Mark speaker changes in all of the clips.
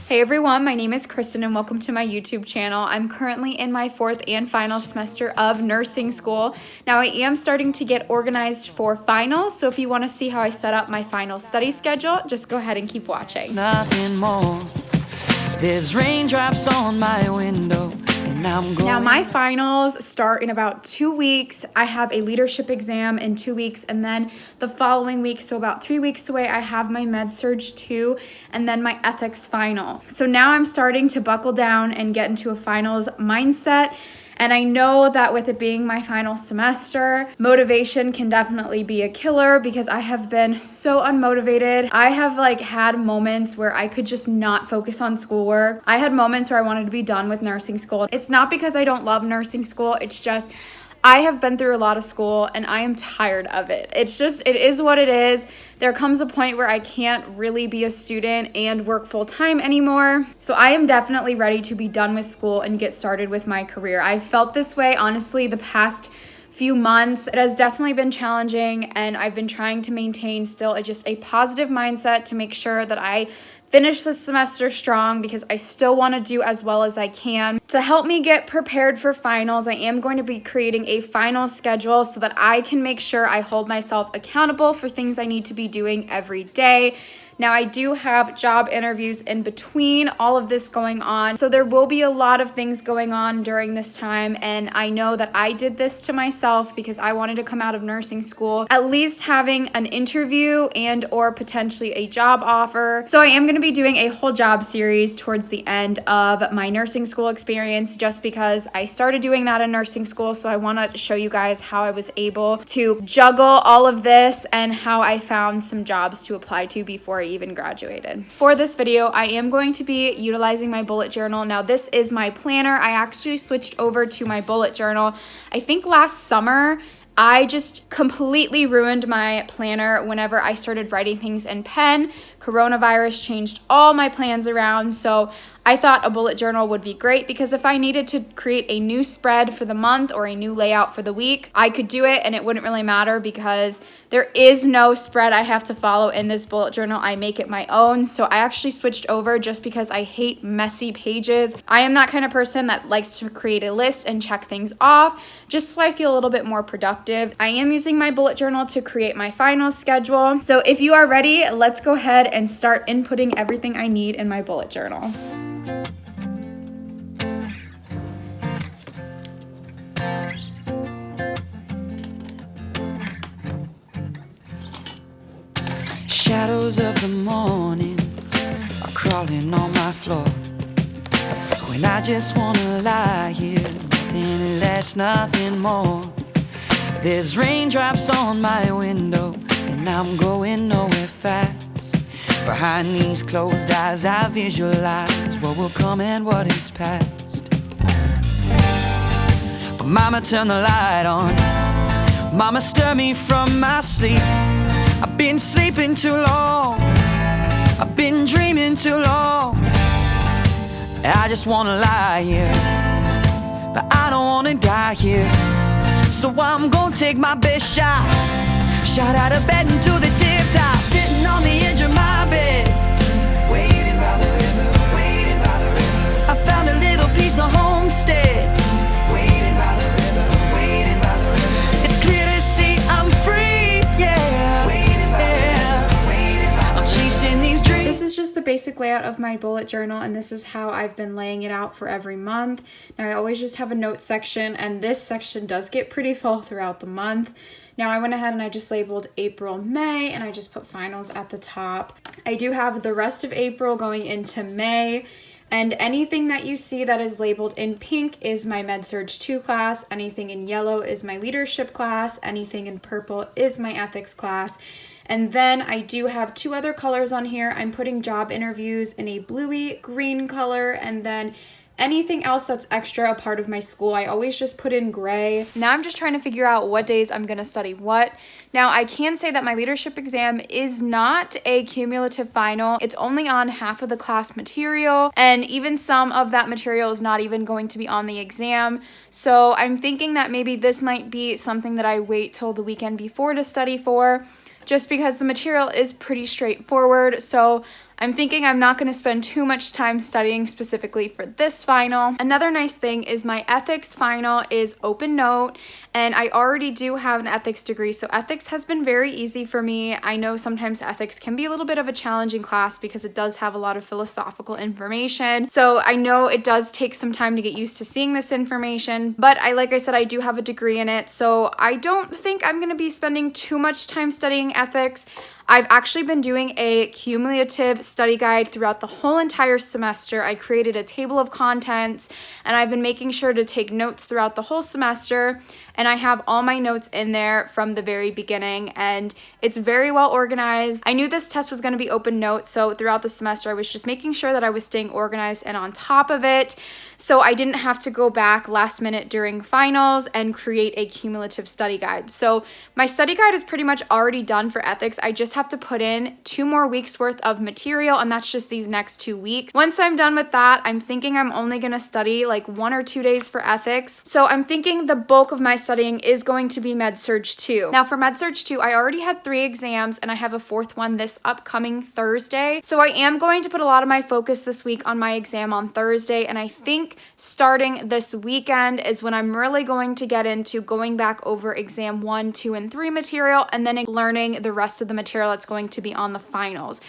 Speaker 1: Hey everyone, my name is Kristen and welcome to my YouTube channel. I'm currently in my 4th and final semester of nursing school. Now I am starting to get organized for finals, so if you want to see how I set up my final study schedule, just go ahead and keep watching.
Speaker 2: Nothing more. There's raindrops on my window.
Speaker 1: Now my finals start in about 2 weeks. I have a leadership exam in 2 weeks, and then the following week, so about 3 weeks away, I have my med-surg 2 and then my ethics final. So now I'm starting to buckle down and get into a finals mindset. And I know that with it being my final semester, motivation can definitely be a killer because I have been so unmotivated. I have had moments where I could just not focus on schoolwork. I had moments where I wanted to be done with nursing school. It's not because I don't love nursing school. It's just I have been through a lot of school and I am tired of it. It is what it is. There comes a point where I can't really be a student and work full time anymore. So I am definitely ready to be done with school and get started with my career. I've felt this way, honestly, the past few months. It has definitely been challenging, and I've been trying to maintain still just a positive mindset to make sure that I finish this semester strong because I still want to do as well as I can. To help me get prepared for finals, I am going to be creating a final schedule so that I can make sure I hold myself accountable for things I need to be doing every day. Now, I do have job interviews in between all of this going on, so there will be a lot of things going on during this time, and I know that I did this to myself because I wanted to come out of nursing school at least having an interview and or potentially a job offer. So I am going to be doing a whole job series towards the end of my nursing school experience just because I started doing that in nursing school, so I want to show you guys how I was able to juggle all of this and how I found some jobs to apply to before I even graduated. For this video, I am going to be utilizing my bullet journal. Now, this is my planner. I actually switched over to my bullet journal, I think last summer. I just completely ruined my planner whenever I started writing things in pen. Coronavirus changed all my plans around, so I thought a bullet journal would be great because if I needed to create a new spread for the month or a new layout for the week, I could do it and it wouldn't really matter because there is no spread I have to follow in this bullet journal. I make it my own. So I actually switched over just because I hate messy pages. I am that kind of person that likes to create a list and check things off just so I feel a little bit more productive. I am using my bullet journal to create my final schedule. So if you are ready, let's go ahead and start inputting everything I need in my bullet journal.
Speaker 2: Shadows of the morning are crawling on my floor. When I just wanna lie here, nothing less, nothing more. There's raindrops on my window, and I'm going nowhere fast. Behind these closed eyes, I visualize what will come and what is past. But Mama, turn the light on. Mama, stir me from my sleep. I've been sleeping too long. I've been dreaming too long. I just wanna lie here, but I don't wanna die here. So I'm gonna take my best shot. Shot out of bed into the tip top. Sitting on the edge of my bed, waiting by the river, waiting by the river. I found a little piece of homestead, waiting by the river, waiting by the river. It's clear to see I'm free, yeah. Waiting by the river, waiting by the river. I'm chasing these dreams.
Speaker 1: This is just the basic layout of my bullet journal, and this is how I've been laying it out for every month. Now, I always just have a note section, and this section does get pretty full throughout the month. Now, I went ahead and I just labeled April, May, and I just put finals at the top. I do have the rest of April going into May, and anything that you see that is labeled in pink is my med-surg 2 class, anything in yellow is my leadership class, anything in purple is my ethics class. And then I do have 2 other colors on here. I'm putting job interviews in a bluey green color, and then anything else that's extra a part of my school, I always just put in gray. Now I'm just trying to figure out what days I'm gonna study what. Now I can say that my leadership exam is not a cumulative final. It's only on half of the class material, and even some of that material is not even going to be on the exam. So I'm thinking that maybe this might be something that I wait till the weekend before to study for, just because the material is pretty straightforward. So I'm thinking I'm not going to spend too much time studying specifically for this final. Another nice thing is my ethics final is open note, and I already do have an ethics degree, so ethics has been very easy for me. I know sometimes ethics can be a little bit of a challenging class because it does have a lot of philosophical information, so I know it does take some time to get used to seeing this information, but like I said, I do have a degree in it, so I don't think I'm going to be spending too much time studying ethics. I've actually been doing a cumulative study guide throughout the whole entire semester. I created a table of contents, and I've been making sure to take notes throughout the whole semester, and I have all my notes in there from the very beginning, and it's very well organized. I knew this test was going to be open notes, so throughout the semester I was just making sure that I was staying organized and on top of it, so I didn't have to go back last minute during finals and create a cumulative study guide. So my study guide is pretty much already done for ethics. I just have to put in 2 more weeks worth of material, and that's just these next 2 weeks. Once I'm done with that, I'm thinking I'm only going to study like 1 or 2 days for ethics. So I'm thinking the bulk of my studying is going to be Med-Surg 2. Now for Med-Surg 2, I already had 3 exams, and I have a 4th one this upcoming Thursday. So I am going to put a lot of my focus this week on my exam on Thursday, and I think starting this weekend is when I'm really going to get into going back over exam 1, 2, and 3 material, and then learning the rest of the material that's going to be on the finals.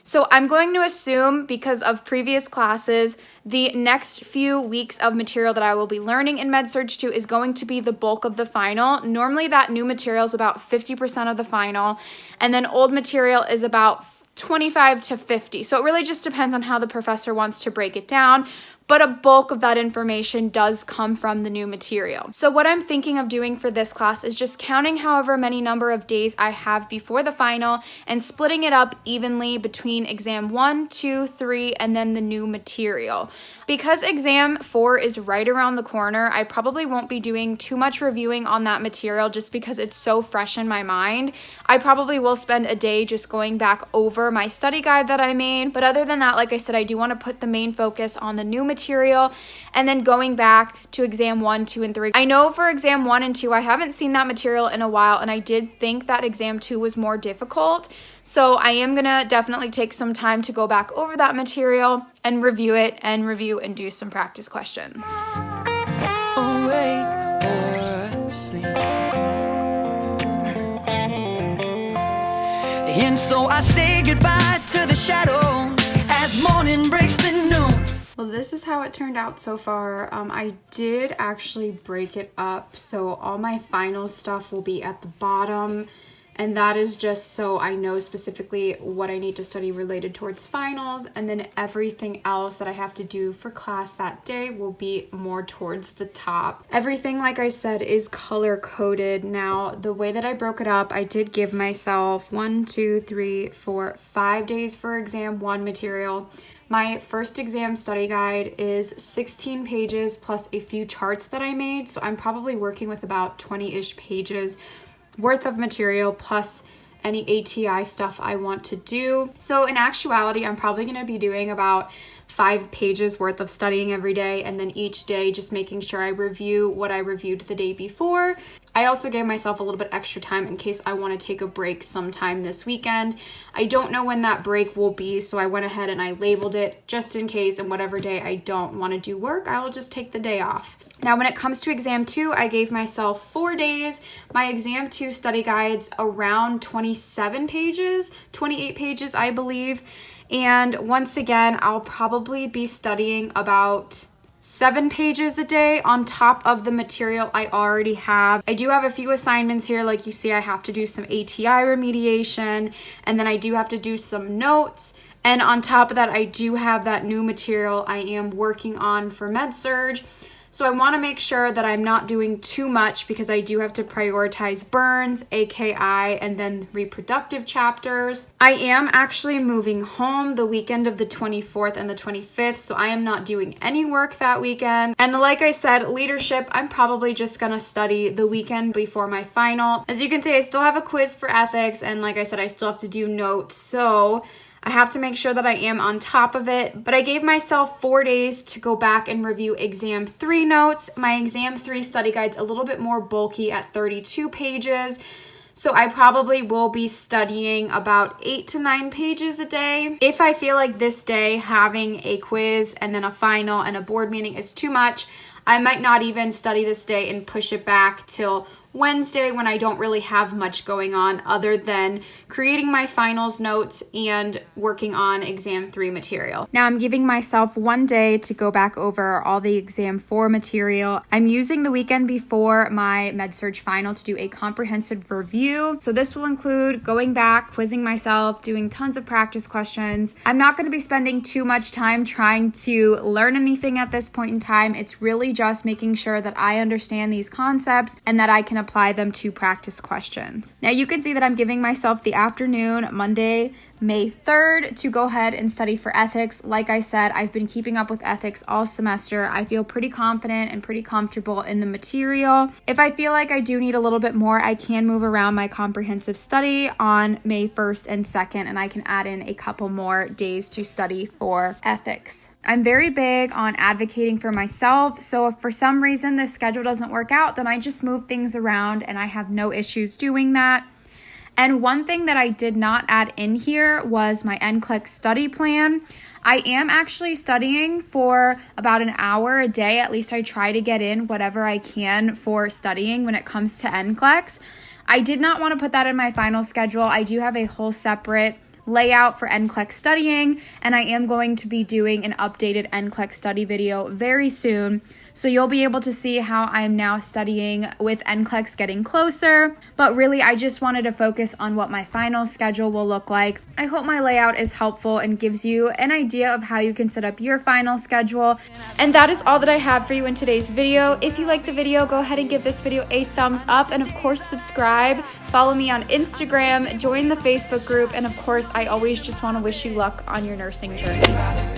Speaker 1: So I'm going to assume, because of previous classes, the next few weeks of material that I will be learning in Med-Surg 2 is going to be the bulk of the final. Normally that new material is about 50% of the final, and then old material is about 25 to 50. So it really just depends on how the professor wants to break it down, but a bulk of that information does come from the new material. So what I'm thinking of doing for this class is just counting however many number of days I have before the final and splitting it up evenly between exam 1, 2, 3, and then the new material. Because exam 4 is right around the corner, I probably won't be doing too much reviewing on that material just because it's so fresh in my mind. I probably will spend a day just going back over my study guide that I made, but other than that, like I said, I do want to put the main focus on the new material and then going back to exam 1, 2, and 3. I know for exam 1 and 2, I haven't seen that material in a while, and I did think that exam 2 was more difficult. So I am gonna definitely take some time to go back over that material and review it and do some practice questions.
Speaker 2: Awake or asleep. And so I say goodbye to the shadows as morning breaks to noon.
Speaker 1: Well, this is how it turned out so far. I did actually break it up, so all my final stuff will be at the bottom, and that is just so I know specifically what I need to study related towards finals, and then everything else that I have to do for class that day will be more towards the top. Everything, like I said, is color coded. Now, the way that I broke it up, I did give myself 1, 2, 3, 4, 5 days for exam 1 material. My first exam study guide is 16 pages plus a few charts that I made, so I'm probably working with about 20-ish pages worth of material plus any ATI stuff I want to do. So in actuality, I'm probably going to be doing about 5 pages worth of studying every day, and then each day just making sure I review what I reviewed the day before. I also gave myself a little bit extra time in case I want to take a break sometime this weekend. I don't know when that break will be, so I went ahead and I labeled it just in case, and whatever day I don't want to do work, I will just take the day off. Now, when it comes to exam 2, I gave myself 4 days. My exam 2 study guide's around 27 pages, 28 pages, I believe. And once again, I'll probably be studying about 7 pages a day on top of the material I already have. I do have a few assignments here. Like you see, I have to do some ATI remediation, and then I do have to do some notes. And on top of that, I do have that new material I am working on for Med-Surg. So I want to make sure that I'm not doing too much because I do have to prioritize burns, AKI, and then reproductive chapters. I am actually moving home the weekend of the 24th and the 25th, so I am not doing any work that weekend. And like I said, leadership, I'm probably just going to study the weekend before my final. As you can see, I still have a quiz for ethics, and like I said, I still have to do notes, so I have to make sure that I am on top of it, but I gave myself 4 days to go back and review exam 3 notes. My exam 3 study guide's a little bit more bulky at 32 pages. So I probably will be studying about 8 to 9 pages a day. If I feel like this day having a quiz and then a final and a board meeting is too much, I might not even study this day and push it back till Wednesday when I don't really have much going on other than creating my finals notes and working on exam 3 material. Now I'm giving myself one day to go back over all the exam 4 material. I'm using the weekend before my med-surg final to do a comprehensive review. So this will include going back, quizzing myself, doing tons of practice questions. I'm not going to be spending too much time trying to learn anything at this point in time. It's really just making sure that I understand these concepts and that I can apply them to practice questions. Now you can see that I'm giving myself the afternoon, Monday, May 3rd, to go ahead and study for ethics. Like I said, I've been keeping up with ethics all semester. I feel pretty confident and pretty comfortable in the material. If I feel like I do need a little bit more, I can move around my comprehensive study on May 1st and 2nd, and I can add in a couple more days to study for ethics. I'm very big on advocating for myself, so if for some reason this schedule doesn't work out, then I just move things around and I have no issues doing that. And one thing that I did not add in here was my NCLEX study plan. I am actually studying for about an hour a day. At least I try to get in whatever I can for studying when it comes to NCLEX. I did not want to put that in my final schedule. I do have a whole separate layout for NCLEX studying, and I am going to be doing an updated NCLEX study video very soon. So you'll be able to see how I'm now studying with NCLEX getting closer. But really, I just wanted to focus on what my final schedule will look like. I hope my layout is helpful and gives you an idea of how you can set up your final schedule. And that is all that I have for you in today's video. If you liked the video, go ahead and give this video a thumbs up. And of course, subscribe. Follow me on Instagram. Join the Facebook group. And of course, I always just want to wish you luck on your nursing journey.